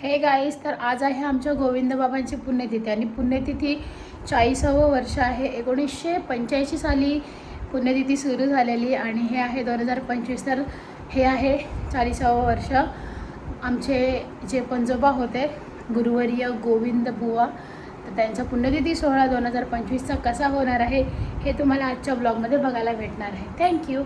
Hey guys, तर आज आहे आमच्या गोविंद बाबांची पुण्यतिथी आणि पुण्यतिथी 40वे वर्ष आहे। 1985 साली पुण्यतिथी सुरू झालेली आणि हे आहे 2025, तर हे आहे 40वे वर्ष। आमचे जे पंजोबा होते गुरुवर्य गोविंद बुवा, तर त्यांचा पुण्यतिथी सोहळा 2025चा कसा होणार आहे हे तुम्हाला आजच्या ब्लॉगमध्ये बघायला भेटणार आहे। थँक्यू।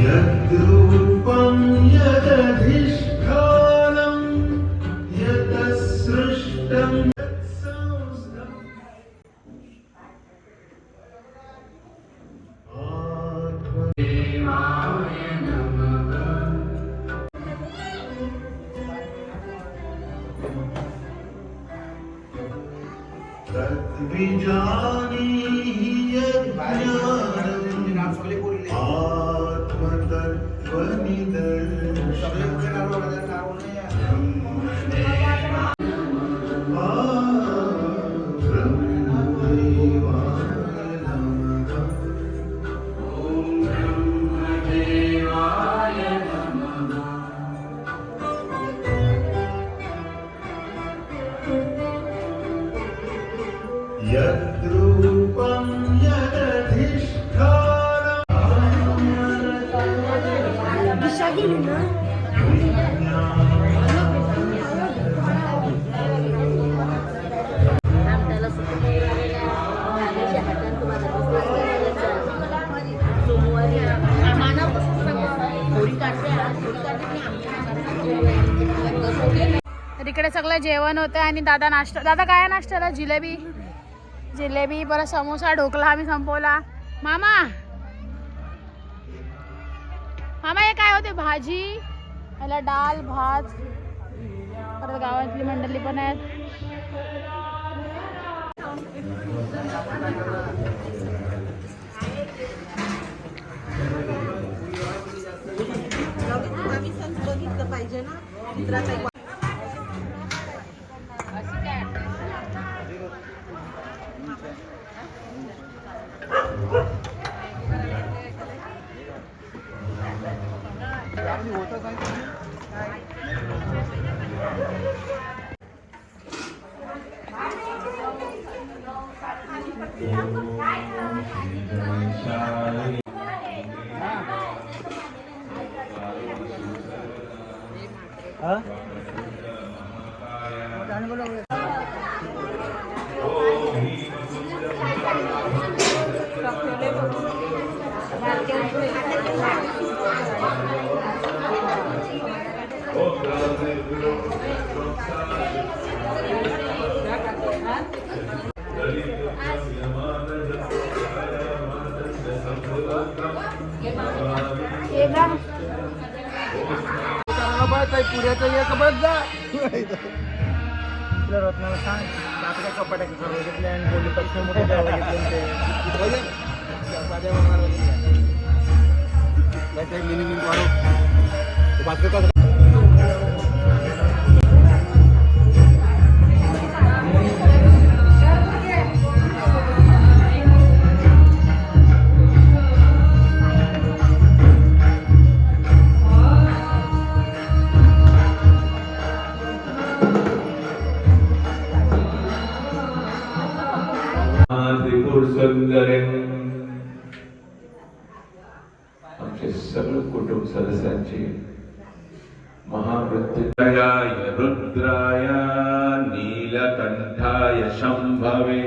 यद्रूपं यदधिष्ठानं यतसृष्टं आत्मदेवाय नमः। तद्विजानीहि यज्ञानं यद्रूपं तर इकडे सगळं जेवण होतं आणि दादा नाश्ता, दादा काय नाश्त्याला? जिलेबी, जिलेबी परत समोसा ढोकला आम्ही संपवला। मामा मामा हे काय होते? भाजी, याला डाल भात, परत गावातली मंडळी पण आहेत। पाहिजे ना पुऱ्याचं एक बस जा रत्नाला सांग काय चपाट्या सर्व घेतले आणि बोलली पक्षी मोठे मिनिमिंग वाढव बाकी आमचे सर्व कुटुंब सदस्यांची महामृत्युंजयाय रुद्राय नीलकंठाय शंभवे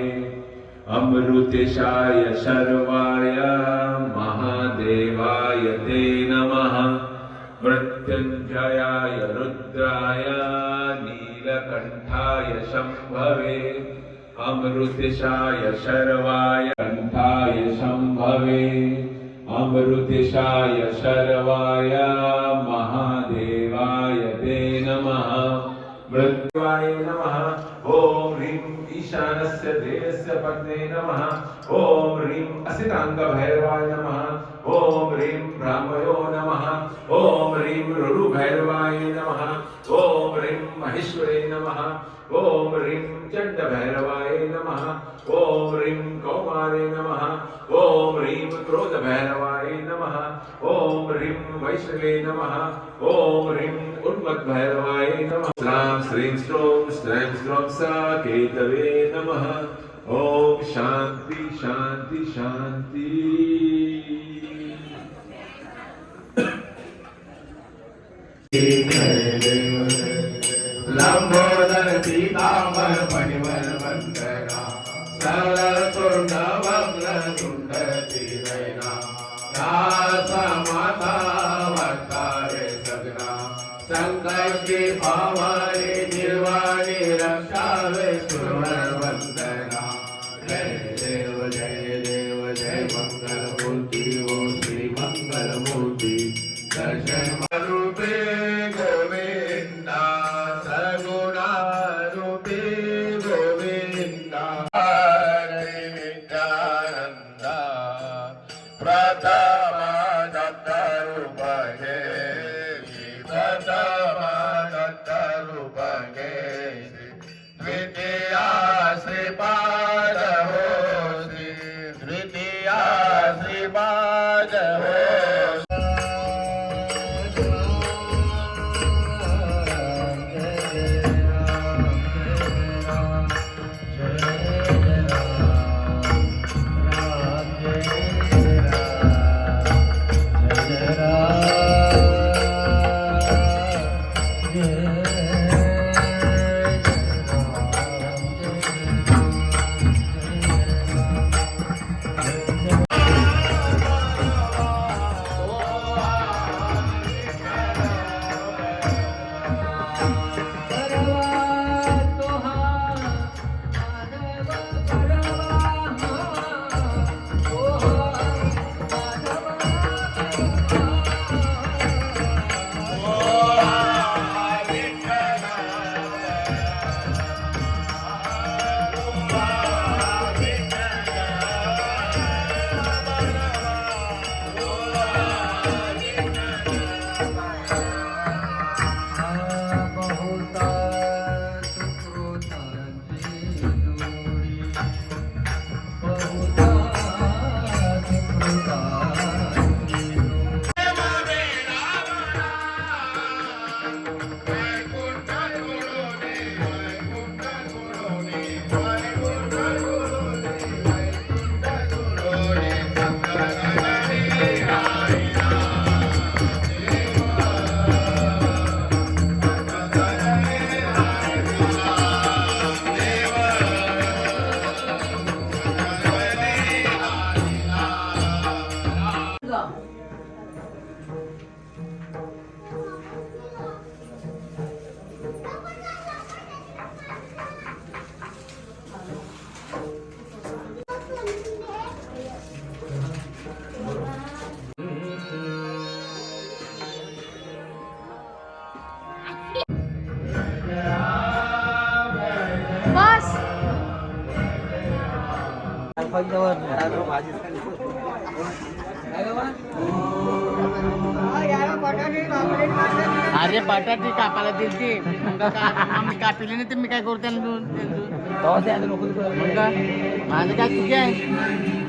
अमृतेशाय शर्वाय महादेवाय ते नमः। मृत्युंजयाय रुद्राय नीलकंठाय शंभवे अमृतेशाय शर्वाय कंठाय शंभवे अमृतेशाय शर्वाय महादेवाय ते नमः। मृत्युवाय नमः ॐ ह्रीं ईशानस्य देवस्य पत्ने नमः ॐ ह्रीं असिताङ्गभैरवाय नमः ॐ ह्रीं ब्राह्मयो नमः ॐ ह्रीं रुरुभैरवाय नमः ॐ ह्रीं महेश्वरे नमः ॐ ह्रीं चण्डभैरवाय नमः ॐ ह्रीं कौमारे नमः ॐ ह्रीं क्रोधभैरवाय नमः ॐ ह्रीं वैष्णवे नमः ॐ ह्रीं उन्मत्तभैरवाय नमः श्रां श्रीं श्रों स्त्रैं स्त्रौं साकेतवे नमः ॐ शान्ति शान्ति शान्ति लंबोदर पीतांबर मणिवर वंदना सरल तुंड वक्र तुंड त्रिनयना दास माता वक्तारे सगना संकष्टी भावारे निर्वाणी रक्षावे सुरवर वंदना जय देव जय मंगल मूर्ति ओ श्री मंगल मूर्ति दर्शन रूपे गोविंदा सगुणा रूपे गोविंदा हरे नित्यानंदा प्रथमा दत्त रूप हे प्रथमा दत्त रूप हे द्वितीया श्रीपाद हो श्री द्वितीया श्रीपाद हो बस अरे बटाटे कापायला दिलती आम्ही कापिले नाही तर मी काय करू त्यांना माझं काय चुकी आहे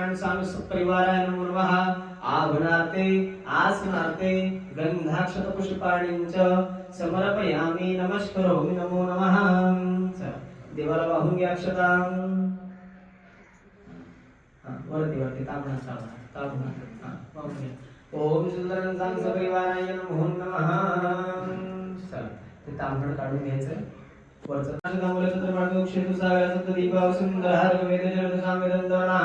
सुंदरान् सांग परिवाराय नमो नमः आभनार्थे आसनार्थे गंधाक्षत पुष्पाणिंच समर्पयामि नमस्करोमि नमो नमः देवाला वाहून घ्या अक्षता वरती तांबडा वाहून घ्या ओम सुंदरान् सांग परिवाराय नमो नमः चला ते तांबड काढून घ्यायचं वरचं गांगोल्याचं तर मार्ग क्षेत्र सागराचं दीपाव सुंदर हार वेद जलद सामेदन दवना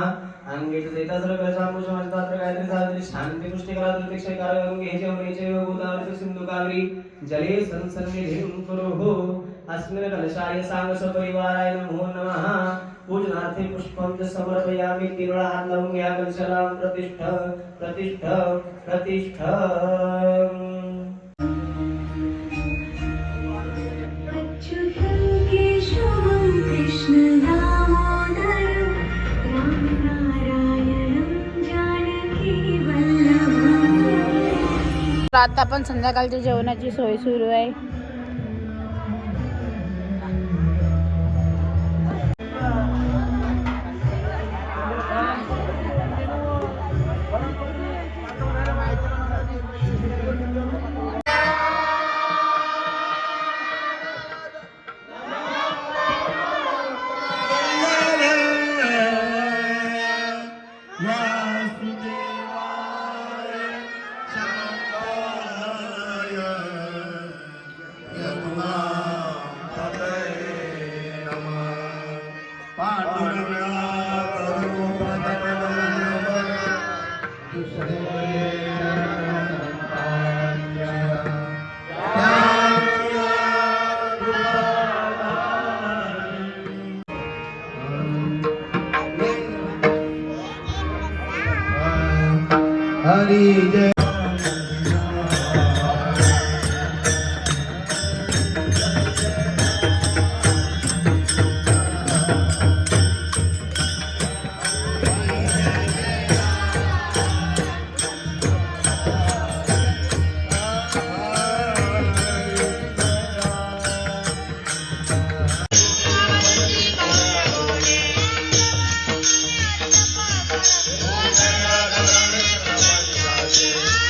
अंगेच देता सर्व सामूष समाजपात्र गायत्री साधरी शांती पुष्टी करा प्रत्यक्ष कार्य करून घ्यायचे अमृतचे गोदावरी सिंधू कावेरी जले संसन्निधिं कुरुः अस्मिन् कलशाय सांग सपरिवाराय नमो नमः पूजनार्थे पुष्पं च समर्पयामि तीन वेळा हात लावून घ्या कलशाला प्रतिष्ठ प्रतिष्ठ प्रतिष्ठ आता पण संध्याकाळच्या जेवणाची सोय सुरू आहे. हरी जय Thank you.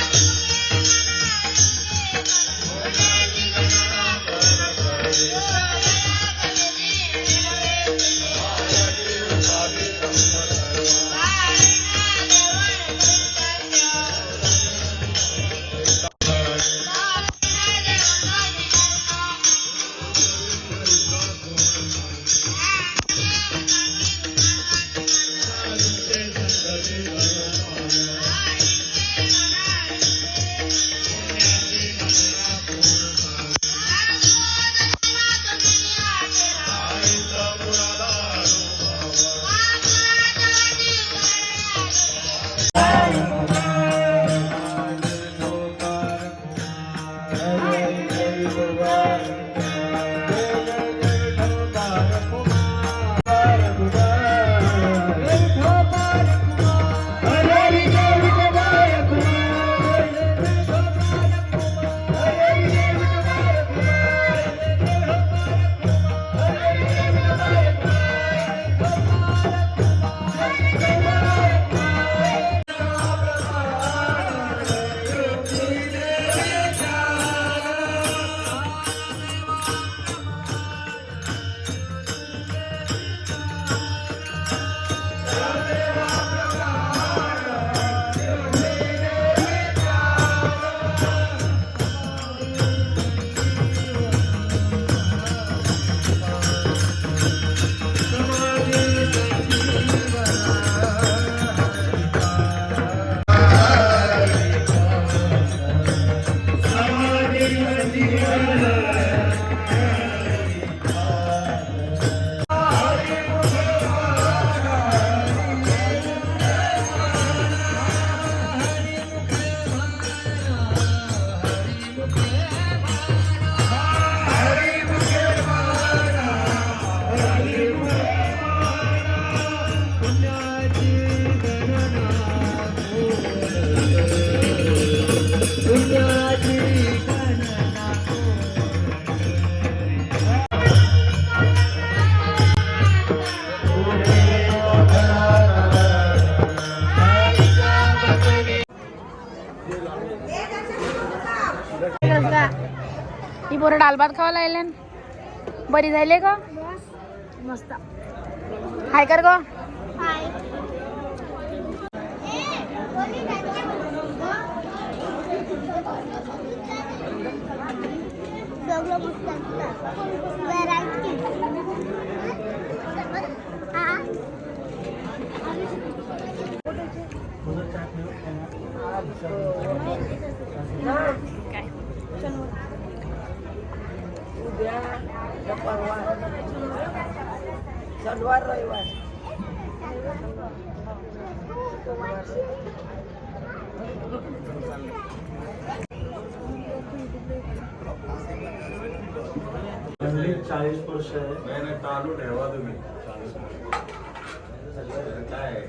ही पोरं डाल भात खावा लागले बरी झाले का मस्त हाय कर गो शनिवार रविवार म्हणजे 40 वर्ष आहे नाही चालू ठेवा तुम्ही काय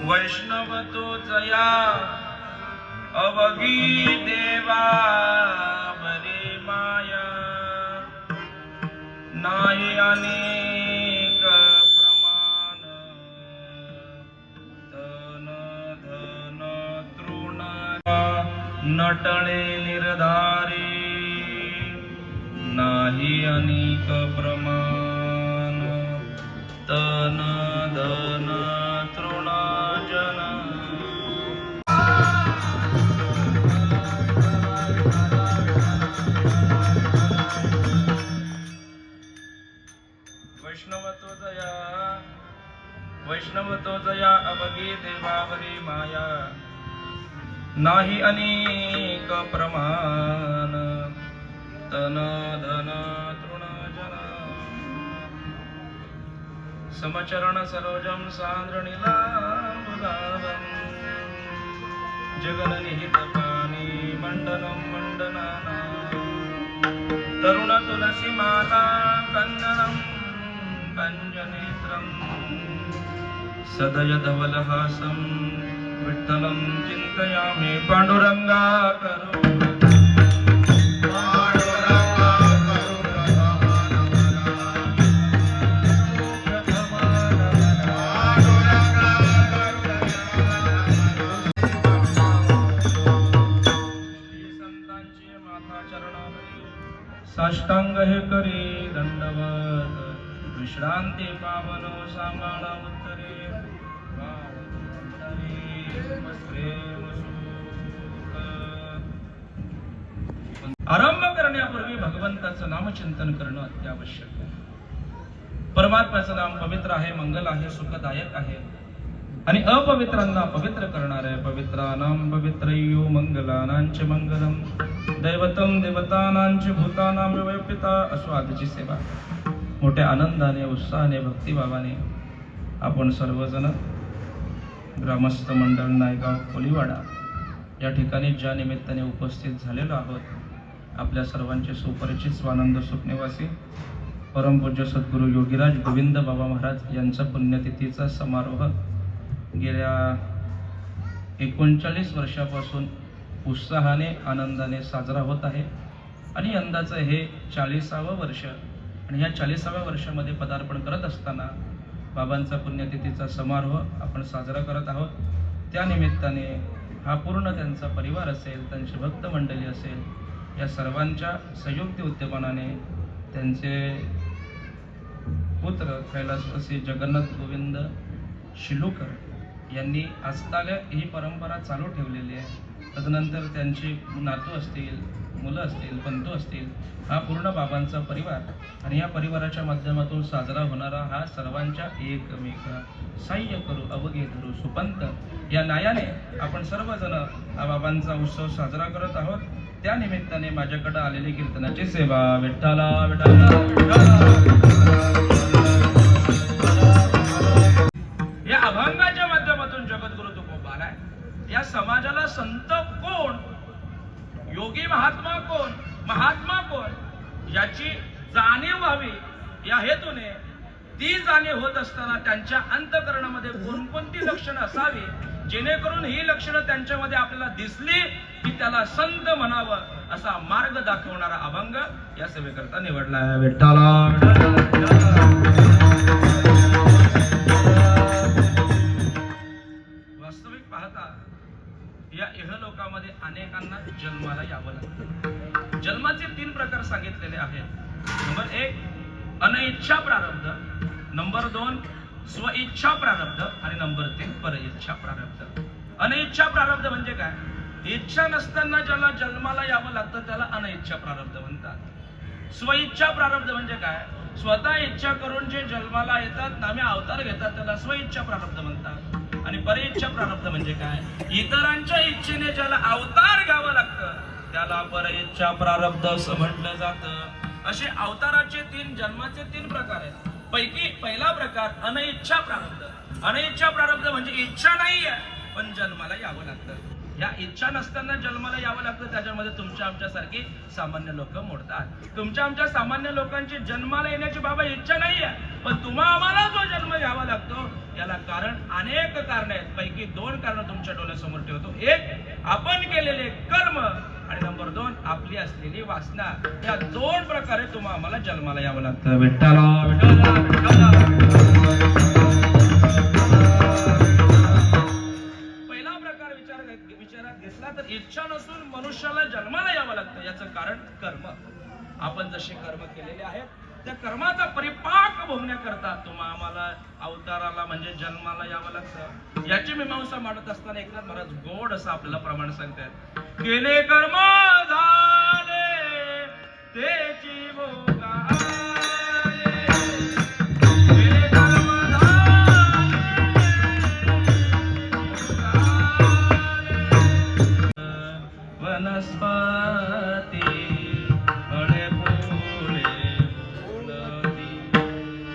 वैष्णव तो जया अवगी देवा बरे माया नाही अनेक प्रमाण तन धन तृण नटळे निर्धारी नाही अनेक प्रमाण तन धन तृण जन देवावरी माया नाही अनेक प्रमाण तन धन तृण जन समचरण सरोजम सांद्र नीलांबुदावं जगन निहित पाणी मंडलम मंडनाना तरुण तुलसी माला कंजनम कंजनेत्रम सदय धवलहासं विठ्ठलं चिन्तयामि पांडुरंगा करो साष्टांग हे करी दंडवत विश्रांती पावन सांभाळा उत्तरे आरंभ करण्यापूर्वी भगवंताचं नामचिंतन करणं अत्यावश्यक आहे. परमात्म्याचं नाम पवित्र आहे, मंगल आहे, सुखदायक आहे आणि अपवित्रांना पवित्र करणार आहे. पवित्रानां पवित्रयो मंगलानांच मंगलम दैवतम देवतानांच भूतानां व्यवपिता अस्वादची सेवा. मोठ्या आनंदाने उत्साहाने भक्तिभावाने आपण सर्वजण ग्रामस्थ मंडळ नायगाव कोलीवाडा या ठिकाणी ज्या निमित्ताने उपस्थित झालेलो आहोत, आपल्या सर्वांचे सुपरिचित स्वानंद सुखनिवासी परमपूज्य सद्गुरू योगीराज गोविंद बाबा महाराज यांचा पुण्यतिथीचा समारोह गेल्या 39 वर्षापासून उत्साहाने आनंदाने साजरा होत आहे आणि यंदाचं हे 40वां वर्ष आणि ह्या 40व्या वर्षामध्ये पदार्पण करत असताना बाबांचा पुण्यतिथीचा समारोह आपण साजरा करत आहोत. त्या निमित्ताने हा पूर्ण त्यांचा परिवार असेल, त्यांची भक्त मंडळी असेल, या सर्वांच्या संयुक्त उद्यमाने त्यांचे पुत्र कैलासवासी जगन्नाथ गोविंद शिलूकर यांनी आजतागा ही परंपरा चालू ठेवलेली आहे. तदनंतर त्यांची नातू असतील, मुलं असतील, बंधू असतील, हा पूर्ण बाबांचा परिवार आणि या परिवाराच्या माध्यमातून साजरा होणारा हा सर्वांच्या एकमेक सहाय्य करू अवघे धरू सुपंत या न्यायाने आपण सर्वजण हा बाबांचा उत्सव साजरा करत आहोत. त्या निमित्ताने माझ्याकडे आलेली कीर्तनाची सेवा विठ्ठला विठ्ठला या अभंगाच्या माध्यमातून जगद्गुरु तुकोबा आलाय. या समाजाला संत कोण, योगी महात्मा कोण, महात्मा कोण याची जाणीव व्हावी या हेतूने ती जाणीव होत असताना त्यांच्या अंतःकरणामध्ये कोणकोणती लक्षणं असावी जेणेकरून ही लक्षणं त्यांच्यामध्ये आपल्याला दिसली की त्याला संत म्हणावं असा मार्ग दाखवणारा अभंग या सेवेकरता निवडला आहे. विठ्ठला वास्तविक पाहता या इहलोकामध्ये अनेकांना जन्माला यावं लागतं. जन्माचे 3 प्रकार सांगितलेले आहेत. नंबर 1 अनइच्छा प्रारब्ध, नंबर 2 स्वइच्छा प्रारब्ध आणि नंबर 3 परइच्छा प्रारब्ध. अनइच्छा प्रारब्ध म्हणजे काय? इच्छा नसताना ज्याला जन्माला यावं लागतं त्याला अनइच्छा प्रारब्ध म्हणतात. स्वइच्छा प्रारब्ध म्हणजे काय? स्वतः इच्छा करून जे जन्माला येतात, नामे अवतार घेतात त्याला स्वइच्छा प्रारब्ध म्हणतात. आणि परइच्छा प्रारब्ध म्हणजे काय? इतरांच्या इच्छेने ज्याला अवतार घ्यावं लागतं त्याला परइच्छा प्रारब्ध असं म्हटलं जातं. असे अवताराचे 3 जन्माचे 3 प्रकार आहेत. पैकी पहिला प्रकार अनइच्छा प्रारब्ध. अनइच्छा प्रारब्ध म्हणजे इच्छा नाही आहे पण जन्माला यावं लागतं. या इच्छा नसताना जन्माला यावं लागतं त्याच्यामध्ये तुमच्या आमच्यासारखी सामान्य लोक मोडतात. तुमच्या आमच्या सामान्य लोकांची जन्माला येण्याची बाबा इच्छा नाही आहे पण तुम्हा आम्हाला जो जन्म घ्यावा लागतो याला कारण अनेक कारण आहेत. पैकी 2 कारण तुमच्या डोळ्यासमोर ठेवतो. 1 आपण केलेले कर्म आणि नंबर 2 आपली असलेली वासना. या 2 प्रकारे तुम्हा आम्हाला जन्माला यावं लागतं. विठ्ठला विठ्ठला विठ्ठला. पहिला प्रकार विचारात घेतला तर इच्छा नसून मनुष्याला जन्माला यावं लागतं. याचं कारण कर्म. आपण जसे कर्म केलेले आहेत त्या कर्माचा परिपाक भोगण्याकरता तुम्हा आम्हाला अवताराला म्हणजे जन्माला यावं लागतं. याची मीमांसा मांडत असताना एकनाथ महाराज गोड असं आपल्याला प्रमाण सांगतात. केले कर्म झाले त्याची भोगाले. केले कर्म झाले सरस्वती फळे फुले फुलती.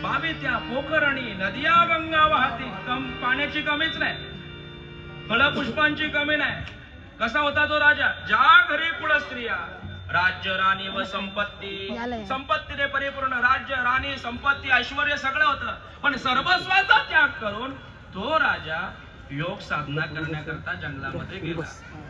बावी त्या पोखरणी नदिया गंगा वाहती. पाण्याची कमीच नाही, फळ पुष्पांची कमी नाही. कसा होता तो राजा? ज्या घरी कुळ स्त्रिया राज्य राणी व संपत्ती, संपत्तीने परिपूर्ण राज्य राणी संपत्ती ऐश्वर्य सगळं होतं, पण सर्वस्वाचा त्याग करून तो राजा योग साधना करण्याकरता जंगलामध्ये गेला.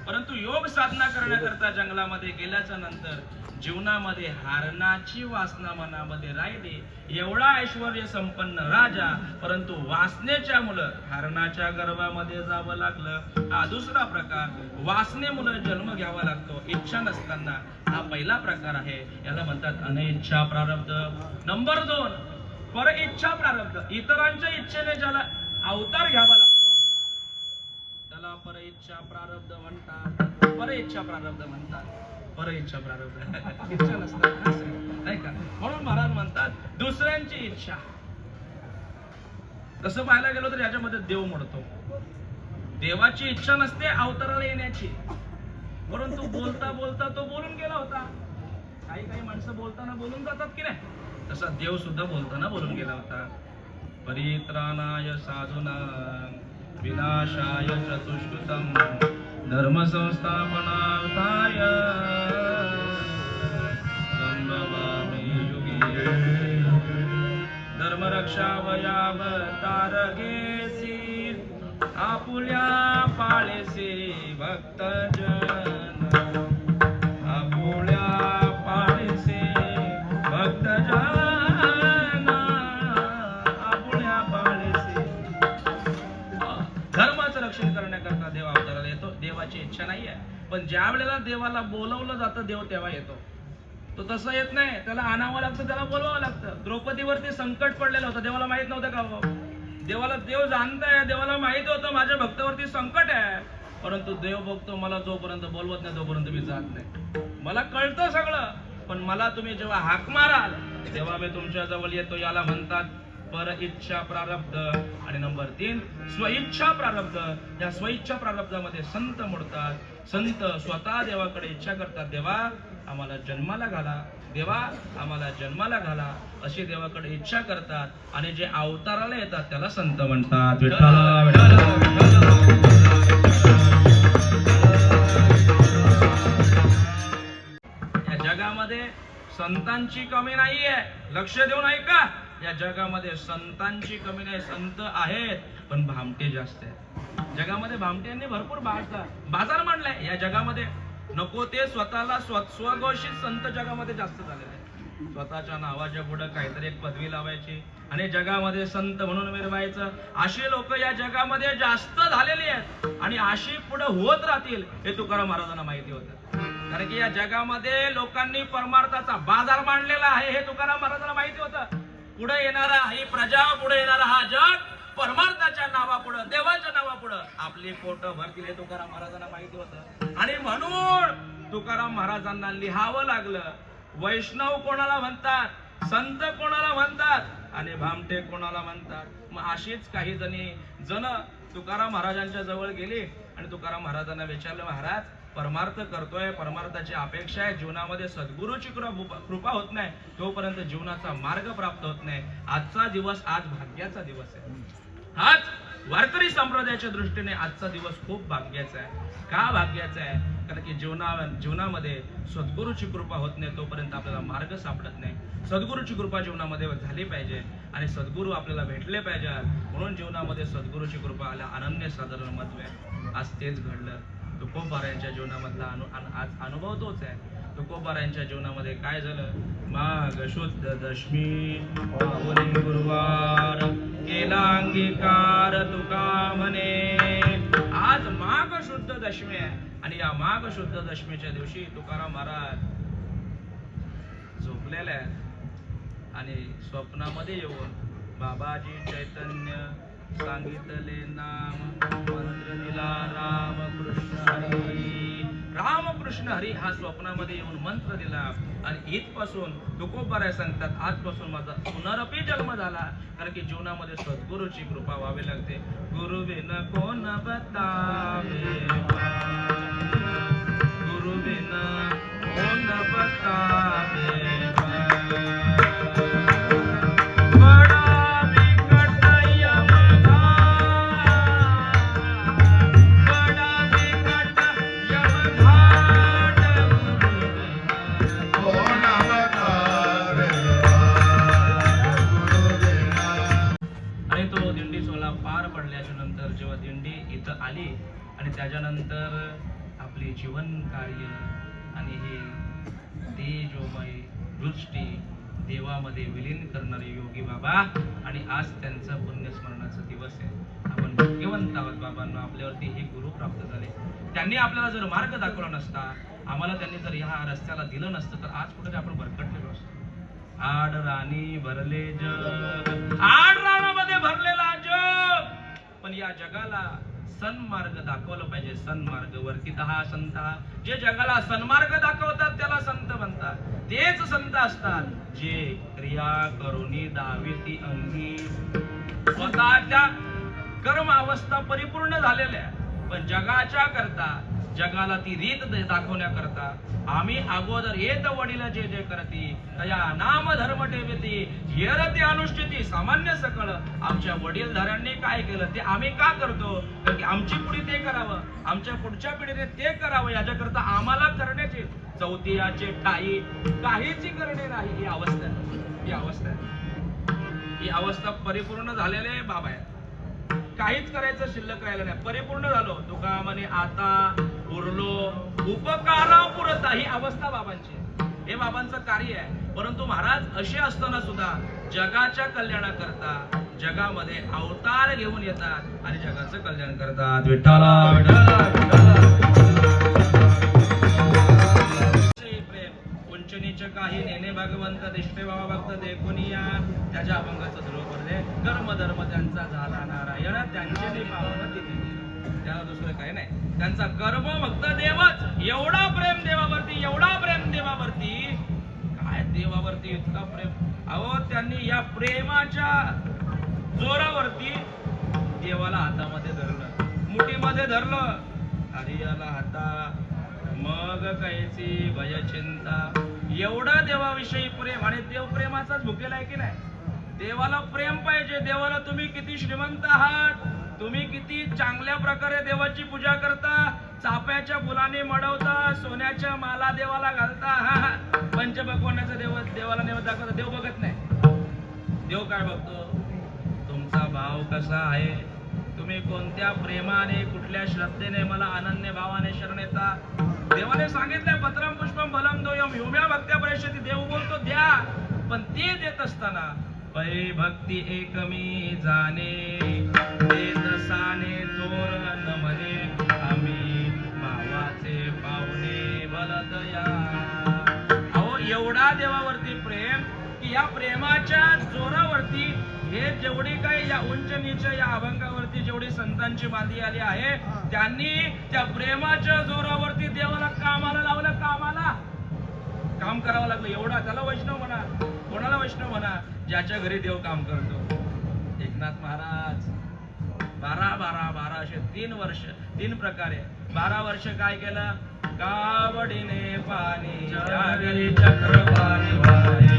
परंतु योग साधना करण्याकरता जंगलामध्ये गेल्याच्या नंतर जीवनामध्ये हारण्याची वासना मनामध्ये राहिली. एवढा ऐश्वर्य संपन्न राजा, परंतु वासनेच्या मुलं हारणाच्या गर्भामध्ये जावं लागलं. हा दुसरा प्रकार. वासनेमुळे जन्म घ्यावा लागतो इच्छा नसताना. हा पहिला प्रकार आहे, याला म्हणतात अनिच्छा प्रारब्ध. नंबर 2 पर इच्छा प्रारब्ध. इतरांच्या इच्छेने ज्याला अवतार घ्यावा लागतो त्याला पर इच्छा प्रारब्ध म्हणतात. पर इच्छा प्रारब्ध म्हणतात. पर इच्छा प्रारब्ध इच्छा नसतात नाही का. म्हणून महाराज म्हणतात दुसऱ्यांची इच्छा. तसं पाहायला गेलो तर याच्यामध्ये देव म्हणतो. देवाची इच्छा नसते अवताराला येण्याची, परंतु बोलता बोलता तो बोलून गेला होता. काही काही माणसं बोलताना बोलून जातात की नाही, तसा देव सुद्धा बोलताना बोलून गेला होता. परित्राणाय साधूनां विनाशाय चतुष्कृतं धर्म संस्थापनार्थाय संभवामि युगे धर्मरक्षावयावतारगेसी आपुल्या पाळेसी भक्तजन. आपुल्या पाळेसी भक्तजन. आपुल्या पाळेसी. धर्माचं रक्षण करण्याकरता देव अवताराला येतो. देवाची इच्छा नाही आहे, पण ज्या वेळेला देवाला बोलवलं जातं देव तेव्हा येतो. तो तसं येत नाही, त्याला आणावं लागतं, त्याला बोलवावं लागतं. द्रौपदीवरती संकट पडलेलं होतं, देवाला माहित नव्हतं का हो? देवाला देव जाणताय, देवाला माहित होतं माझ्या भक्तावरती संकट आहे, परंतु देव बघतो मला जोपर्यंत बोलवत नाही तोपर्यंत मी जात नाही. मला कळतं सगळं, पण मला तुम्ही जेव्हा हाक माराल तेव्हा मी तुमच्या जवळ येतो. याला म्हणतात पर इच्छा प्रारब्ध. आणि नंबर 3 स्वइच्छा प्रारब्ध. या स्वइच्छा प्रारब्धामध्ये संत मोडतात. संत स्वतः देवाकडे इच्छा करतात, देवा आम्हाला जन्माला घाला, देवा आम्हाला जन्माला घाला, अशी देवाकडे इच्छा करतात. आणि जे अवताराला येतात त्याला संत म्हणतात. विठ्ठला विठ्ठला या जगामध्ये संतांची कमी नाहीये. लक्ष देऊन ऐका, या जगामध्ये संतांची कमी नाही. संत आहेत पण भामटे जास्त आहेत. जगामध्ये भामट्यांनी भरपूर बाजार मांडलाय. या जगामध्ये नको ते स्वतःला स्वघोषित संत जगामध्ये जास्त झालेले आहेत. स्वतःच्या नावाच्या पुढे काहीतरी एक पदवी लावायची आणि जगामध्ये संत म्हणून मिरवायचं. अशी लोक या जगामध्ये जास्त झालेली आहेत आणि अशी पुढे होत राहतील हे तुकाराम महाराजांना माहिती होतं. कारण की या जगामध्ये लोकांनी परमार्थाचा बाजार मांडलेला आहे हे तुकाराम महाराजांना माहिती होतं. पुढे येणारा ही प्रजा, पुढे येणारा हा जग परमार्थाच्या नावापुढं, देवाच्या नावापुढं आपली पोट भरतील हे तुकाराम महाराजांना माहिती होतं. आणि म्हणून तुकाराम महाराजांना लिहावं लागलं, वैष्णव कोणाला म्हणतात, संत कोणाला म्हणतात आणि भामटे कोणाला म्हणतात. मग अशीच काही जण तुकाराम महाराजांच्या जवळ गेली आणि तुकाराम महाराजांना विचारलं, महाराज परमार्थ करतोय, परमार्थाची अपेक्षा आहे, जीवनामध्ये सद्गुरूची कृपा होत नाही तोपर्यंत जीवनाचा मार्ग प्राप्त होत नाही. आजचा दिवस आज भाग्याचा दिवस आहे. आज वारकरी संप्रदायाच्या दृष्टीने आजचा दिवस खूप भाग्याचा आहे. का भाग्याचा आहे? कारण की जीवनामध्ये सद्गुरूची कृपा होत नाही तोपर्यंत आपल्याला मार्ग सापडत नाही. सद्गुरूची कृपा जीवनामध्ये झाली पाहिजे आणि सद्गुरू आपल्याला भेटले पाहिजे. म्हणून जीवनामध्ये सद्गुरूची कृपा आल्या अनन्यसाधारण महत्व आहे. आज तेच घडलं. तुकोबारायांच्या जीवनामधला आज अनुभव तोच आहे. तुकोबारायांच्या जीवनामध्ये काय झालं? माघ शुद्ध दशमी गुरुवार केला अंगीकार तुका म्हणे. आज माघ शुद्ध दशमी आहे आणि या माघ शुद्ध दशमीच्या दिवशी तुकाराम महाराज झोपलेले आहेत आणि स्वप्नामध्ये येऊन बाबाजी चैतन्य सांगितले नाम मंत्र दिला रामकृष्ण हरी. रामकृष्ण हरी हा स्वप्नामध्ये येऊन मंत्र दिला आणि इथपासून तुकोबाराय सांगतात आजपासून माझा पुनरपी जन्म झाला. कारण की जीवनामध्ये सद्गुरूची कृपा व्हावी लागते. गुरु बिन कोण बतावे, गुरु बिन इथं आली आणि त्याच्यानंतर आपले जीवन कार्य आणि हे तेजोमय दृष्टी देवामध्ये विलीन करणारे योगी बाबा, आणि आज त्यांचं पुण्यस्मरणाचा दिवस आहे. आपण भाग्यवंत आहोत बाबांना, आपल्यावरती हे गुरु प्राप्त झाले. त्यांनी आपल्याला जर मार्ग दाखवला नसता, आम्हाला त्यांनी जर ह्या रस्त्याला दिलं नसतं, तर आज कुठे आपण भरकटलेलो असतो. आड राणी भरले जग, आड राणामध्ये भरलेला जग, पण या जगाला सन्मार्ग दाखवलं पाहिजे. सन्मार्ग वरती 10 संत, जे जगाला सन्मार्ग दाखवतात त्याला संत म्हणतात. तेच संत असतात जे क्रिया करुनी दाविती अंगी, स्वतःच्या कर्म अवस्था परिपूर्ण झालेल्या, पण जगाच्या करता, जगाला ती रीत दाखवण्याकरता आम्ही अगोदर येत वडील जे जे करती तया नाम धर्म ठेवती हेरती अनुष्ठिती सामान्य सकळ. आमच्या वडीलधाऱ्यांनी काय केलं ते आम्ही का करतो, कारण की आमची पिढी ते करावं, आमच्या पुढच्या पिढीने ते करावं, याच्याकरता आम्हाला करण्याची चौथीयाचे ठाई काहीच करणे नाही. ही अवस्था आहे, ही अवस्था आहे, ही अवस्था परिपूर्ण झालेले बाबा आहे. काहीच करायचं शिल्लक राहिलं नाही, परिपूर्ण झालो. तुका म्हणे आता उरलो उपकारा पुरता, ही अवस्था बाबांची, हे बाबांचं कार्य आहे. परंतु महाराज असे असताना सुद्धा जगाच्या कल्याणाकरता जगामध्ये अवतार घेऊन येतात आणि जगाचं कल्याण करतात. विठ्ठला उंचनीच काही नेने भगवंत दिसते बाबा भक्त देखुनिया, त्याच्या अभंगाचं ध्रुव पडले. कर्म धर्म त्यांचा झाला नारायण, त्यांचे ते पावन तिथे, त्याला दुसरं काही नाही. त्यांचा कर्म भक्त देवच, एवढा प्रेम देवावरती, एवढा प्रेम देवावरती, काय देवावरती इतका प्रेम. अहो त्यांनी या प्रेमाच्या जोरावरती देवाला हातामध्ये धरलं, मुठीमध्ये धरलं, हरियाला हाता मग कैची भय चिंता. एवढं देवाविषयी प्रेम, आणि देव प्रेमाचाच भुकेला आहे की नाही. देवाला प्रेम पाहिजे. देवाला तुम्ही किती श्रीमंत आहात, तुम्ही किती चांगल्या प्रकारे देवाची पूजा करता, चाफ्याच्या फुलाने मडवता, सोन्याच्या माला देवाला घालता, पंचभगवानाचा देवाला नैवेद्य दाखवता. देव बघत नाही. देव काय बघतो, तुमचा भाव कसा आहे, तुम्ही कोणत्या प्रेमाने कुठल्या श्रद्धेने मला अनन्य भावाने शरण येता. देवाने सांगितलंय पत्रम पुष्पम फलम दोयम युम्या भक्त्या परिषदी. देव बोलतो द्या, पण ते देत असताना पै भक्ती एकमी जाणे देत साने थोर न म्हणे, आम्ही भावाचे पाहुणे बलदया. अहो एवढा देवावरती प्रेम की या प्रेमाच्या जोरावरती हे जेवढी काही या उंच नीच या अभंगावरती जेवढी संतांची बांधी आली आहे, त्यांनी त्या प्रेमाच्या जोरावरती देवाला कामाला लावलं. कामाला काम करावं लागलं. एवढा त्याला वैष्णव म्हणा. कोणाला वैष्णव म्हणा? ज्याच्या घरी देव काम करतो. एकनाथ महाराज 12 असे 3 वर्ष 3 प्रकारे 12 वर्ष काय केलं, कावडीने पाणी घरी चक्रवारी वारे,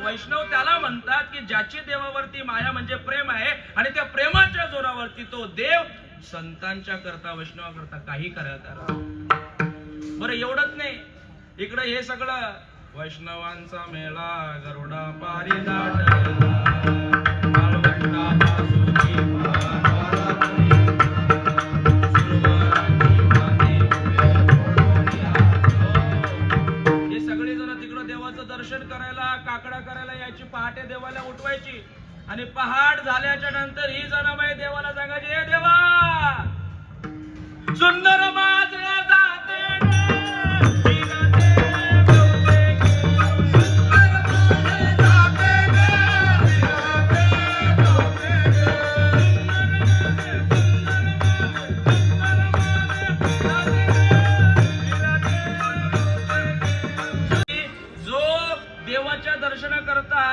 वैष्णव त्याला म्हणतात की ज्याची देवावरती माया म्हणजे प्रेम आहे, आणि त्या प्रेमाच्या जोरावरती तो देव संतांच्या करता वैष्णवा करता काही करायला. बरं एवढंच नाही, इकडे हे सगळं वैष्णवांचा मेळा गरुडा पारी दर्शन करायला, काकडा करायला यायची, पहाटे देवाला उठवायची, आणि पहाट झाल्याच्या नंतर ही जनाबाई देवाला सांगायची, हे देवा सुंदर माजळ्या जाते ग, फिरते गवते ग. सुंदर माजळ्या जाते ग, फिरते गवते ग. जो देवाच्या दर्शन करता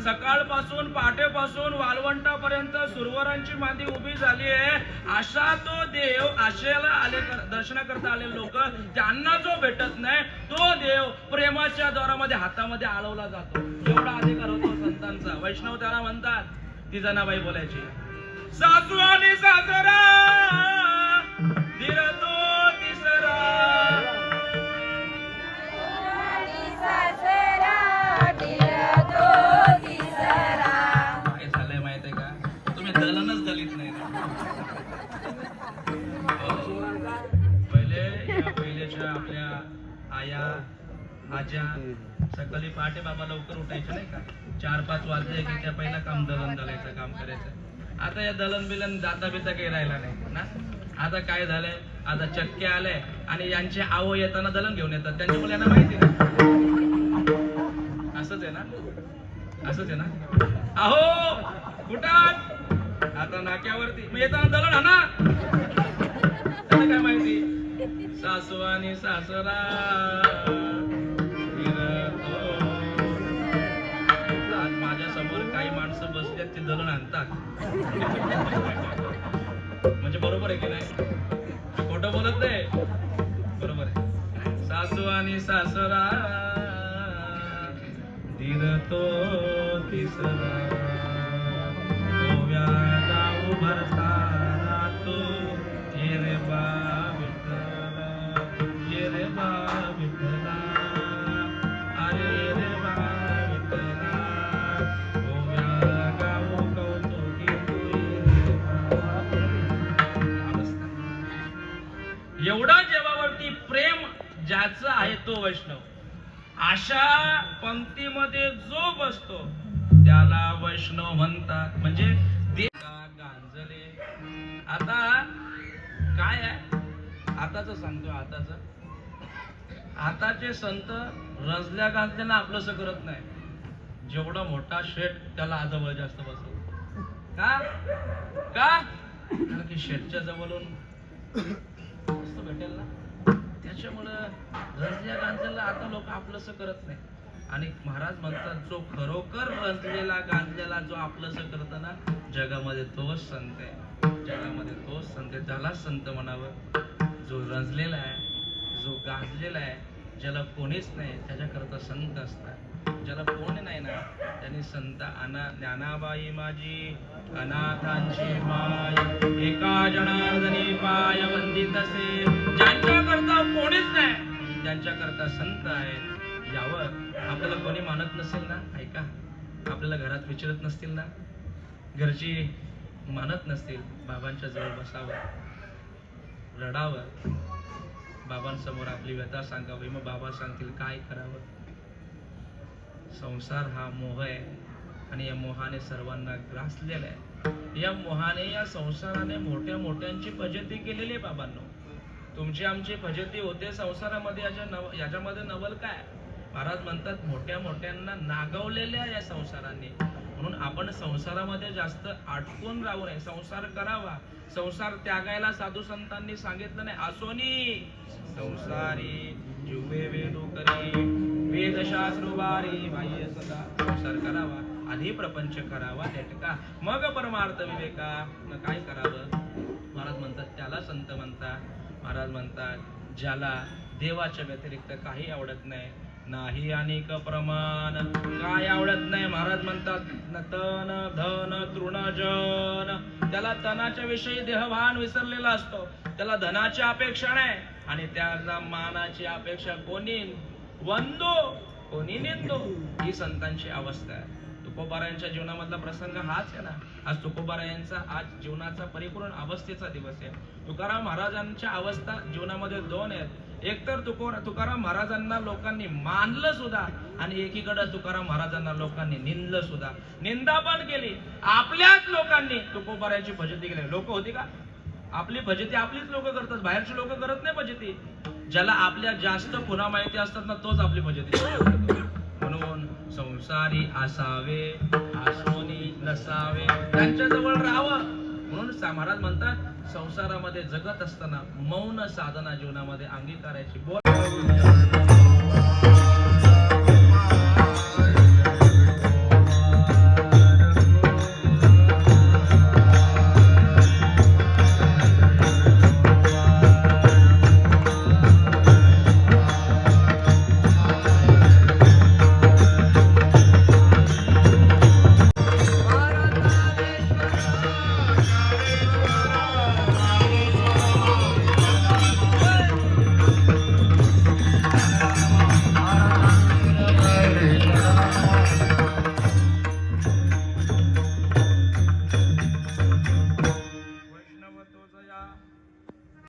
सकाळपासून पहाटेपासून वालवंटापर्यंत सुरवरांची मांदी उभी झाली आहे, अशा तो देव आशयाला आले दर्शन करता आले लोक त्यांना जो भेटत नाही तो देव प्रेमाच्या द्वारामध्ये हातामध्ये आळवला जातो. एवढा अधिकार होतो संतांचा. वैष्णव त्याला म्हणतात. ती जनाबाई बोलायची, सासू आणि सासरा धीर तो तिसरा. काय झालंय माहितीये का, तुम्ही दलनच दलित नाही ना. पहिलेच्या आपल्या आया आज्या सकाळी पहाटे बाबा लवकर उठायचे नाही का, 4-5 वाजले की त्या पहिला काम दलन दलायचं काम करायचं. आता या दलन बिलन जाता बिता काही राहिला नाही ना. आता काय झालंय, आता चक्के आले आणि यांचे आव येताना दलन घेऊन येतात. त्यांच्या मुलांना माहिती ना, असंच आहे ना, असंच आहे ना. अहो कुठात, आता नाक्यावरती मग येताना दलन हा ना. त्यांना काय माहिती, सासू आणि सासरा माझ्या समोर काही माणसं बसल्यात ते दलन आणतात. म्हणजे बरोबर आहे की नाही, खोटं बोलत नाही, बरोबर आहे. सासू आणि सासरा धीर तो तिसरा, ओव्या जाऊ भरताना तो ये रे बा विठ्ठला, ये रे बा विठ्ठला, अरे रे बा विठ्ठला, ओव्या गाऊ कौतुकी तू ये रे बा. एवढा जेवावरती प्रेम ज्याचं आहे तो वैष्णव. अशा पंक्तीमध्ये जो बसतो त्याला वैष्णव म्हणतात. म्हणजे गांजले. आता काय आहे, आताच सांगतो, आताचे संत रंजल्या गांजल्यानं आपलंसं करत नाही. जेवढा मोठा शेठ त्याला जवळ जास्त बसवतो. का कारण की शेठच्या जवळून मस्त भेटेल ना. त्याच्यामुळं रंजल्या गांजलेला आता लोक आपलंसं करत नाही. आणि महाराज म्हणतात, जो खरोखर रंजलेला गांजलेला जो आपलंसं करतो ना जगामध्ये तोच संत आहे. जगामध्ये तोच संत आहे, त्यालाच संत म्हणावं. जो रंजलेला आहे, जो गांजलेला आहे, ज्याला कोणीच नाही त्याच्याकरता संत असतात. ज्याला कोणी नाही ना त्यांनी संत. ज्ञानाबाई माझी अनाथांची माय, एका जनार्दनी पाय वंदित असे. ज्यांच्याकरता कोणीच नाही त्यांच्याकरता संत आहे. यावर आपल्याला कोणी मानत नसेल ना, ऐका, आपल्याला घरात विचारत नसतील ना, घरची मानत नसतील, बाबांच्या जवळ बसावं, रडावं, बाबांसमोर आपली व्यथा सांगावी. मग बाबा सांगतील काय करावं. संसार हा मोह आहे आणि या मोहाने सर्वांना ग्रासलेला आहे. या मोहाने, या संसाराने मोठ्या मोठ्यांची फजिती केलेली आहे बाबांनो. तुमची आमची फजिती होते संसारामध्ये. याच्यामध्ये नवल काय. महाराज म्हणतात, मोठ्या मोठ्यांना नागवलेल्या या संसाराने. म्हणून आपण संसारामध्ये जास्त अडकून राहू नये. संसार करावा, संसार त्यागायला साधू संतांनी सांगितलं नाही. असोनी संसारी जुवे वेदू करी, वेदशास्त्रुवारी बाह्य सदा. संसार करावा, आधी प्रपंच करावा नेटका, मग परमार्थ विवेका. न काय करावं. महाराज म्हणतात त्याला संत म्हणतात. महाराज म्हणतात, ज्याला देवाच्या व्यतिरिक्त काही आवडत नाही, नाही अनेक प्रमाण. काय आवडत नाही. महाराज म्हणतात, न तन धन तृण जन. त्याला तनाच्या विषयी देहभान विसरलेला असतो. त्याला धनाची अपेक्षा नाही आणि त्याला मानाची अपेक्षा. कोणी वंदो कोणी निंदो, ही संतांची अवस्था आहे. तुकोबारायांच्या जीवनामधला प्रसंग हाच आहे ना. आज तुकोबारायांचा आज जीवनाचा परिपूर्ण अवस्थेचा दिवस आहे. तुकाराम महाराजांच्या अवस्था जीवनामध्ये दोन आहेत. एक तर तुकाराम महाराजांना लोकांनी मानलं सुद्धा आणि एकीकडे तुकाराम महाराजांना लोकांनी निंदलं सुद्धा. निंदा पण केली. आपल्याच लोकांनी तुकोबारायांची फजिती केली. लोक होती का आपली फजिती आपलीच लोक करतात, बाहेरची लोक करत नाही फजिती. ज्याला आपल्या जास्त पुन्हा माहिती असतात ना तोच आपली फजिती करतो. म्हणून संसारी असावे आसोनी नसावे, त्यांच्याजवळ राहावं. म्हणून महाराज म्हणतात संसारामध्ये जगत असताना मौन साधना जीवनामध्ये अंगीकारायची. बोल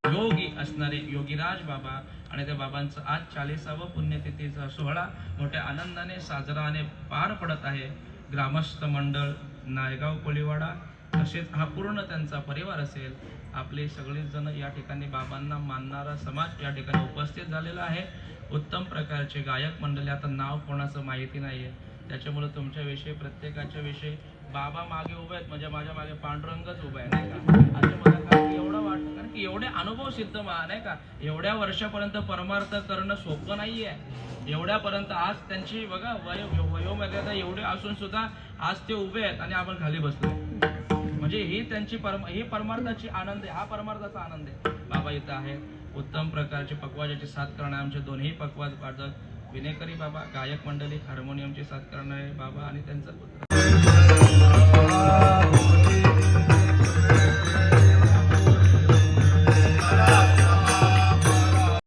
योगी असणारे योगीराज बाबा आणि त्या बाबांचं आज 40वा पुण्यतिथीचा सोहळा मोठ्या आनंदाने साजराने पार पडत आहे. ग्रामस्थ मंडळ नायगाव कोळीवाडा तसेच हा पूर्ण त्यांचा परिवार असेल, आपले सगळेच जण या ठिकाणी बाबांना मानणारा समाज या ठिकाणी उपस्थित झालेला आहे. उत्तम प्रकारचे गायक मंडळी, आता नाव कोणाचं माहिती नाहीये त्याच्यामुळे तुमच्याविषयी प्रत्येकाच्या विषयी बाबा मागे उभे आहेत म्हणजे माझ्या मागे पांडुरंगच उभा आहे नाही का. असं मला कारण एवढं वाटतं, कारण की एवढे अनुभव सिद्ध नाही का, एवढ्या वर्षापर्यंत परमार्थ करणं सोपं नाहीये. एवढ्यापर्यंत आज त्यांची बघा वयोमर्यादा एवढे असून सुद्धा आज ते उभे आहेत आणि आपण खाली बसलो. म्हणजे ही त्यांची ही परमार्थाची आनंद आहे, हा परमार्थाचा आनंद आहे. बाबा इथं आहेत, उत्तम प्रकारचे पकवाजाची साथ करणारे आमचे दोन्ही पकवाज वाजत विनेकरी बाबा, गायक मंडळी हार्मोनियमची साथ करणारे बाबा आणि त्यांचा पुत्र